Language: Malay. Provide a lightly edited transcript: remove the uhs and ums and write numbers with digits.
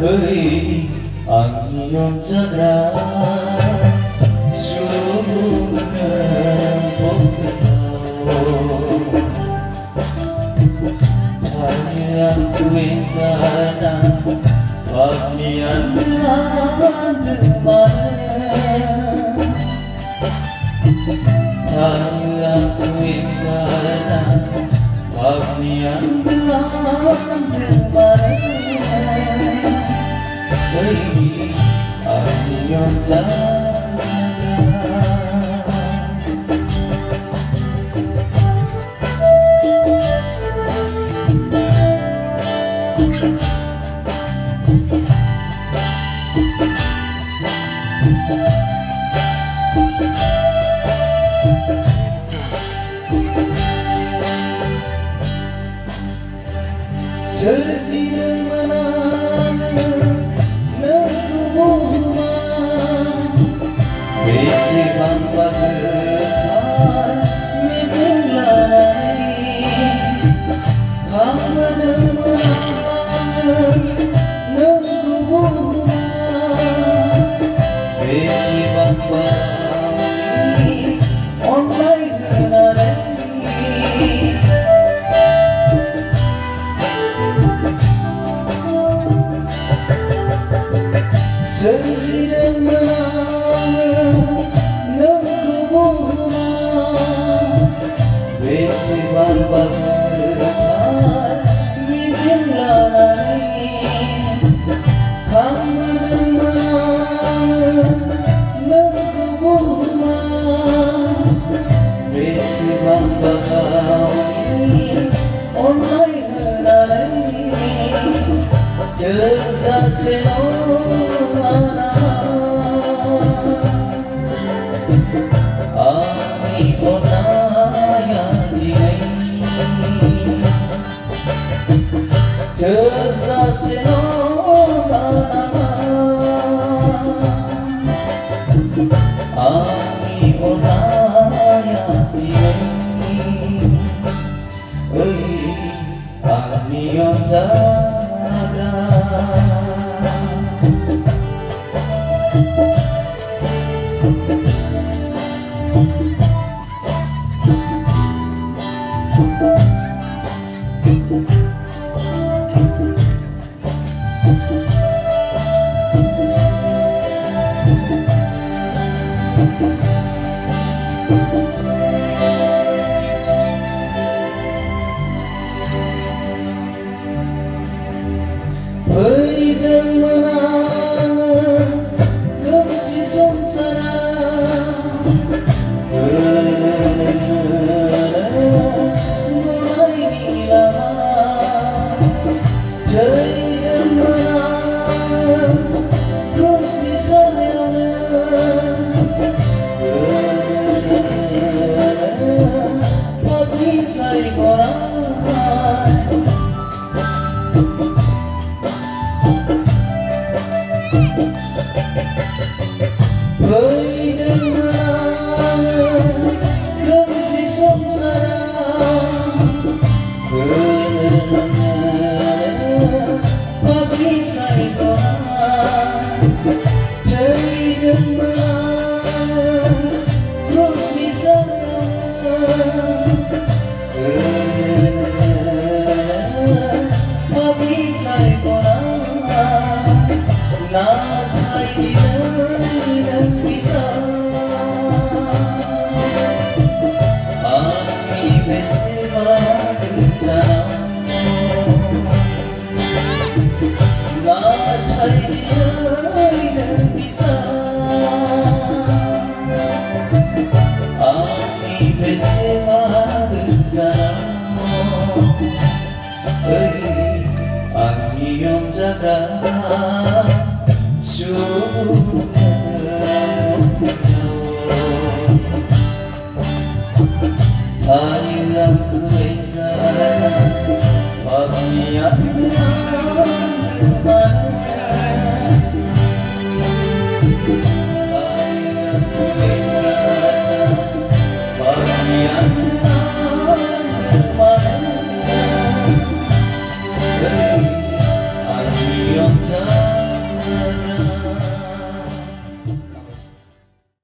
Hỡi ang iyong sagrada sulong ng pagkakaw Hanya kuingana pagnian kemarin Hanya kuingana pagnian kemarin Baby, I'm your time. Sersian mana Bang bagaikan mizimlanai Kamu dengar nunggumu Besi bang bagaikan online genari Sejidang Besiban bagaikan mizimlanai Kamu dengar nunggumu Besiban bagaikan online genari Tersasenona Ami onaya ini Tersasenona Ami onaya ini Ami onaya Pahitang menangan kemsi samsara mulai lama Pahitang menangan terus di sana Tapi try orang Pahitang menangan kemsi samsara Tapi try orang Pahitang menangan terus di sana Tapi try orang Natai dan bisa Ami bersama bersama Natai dan bisa Ami bersama bersama Ami yang jaga Hanya kuingana pagnian kemarin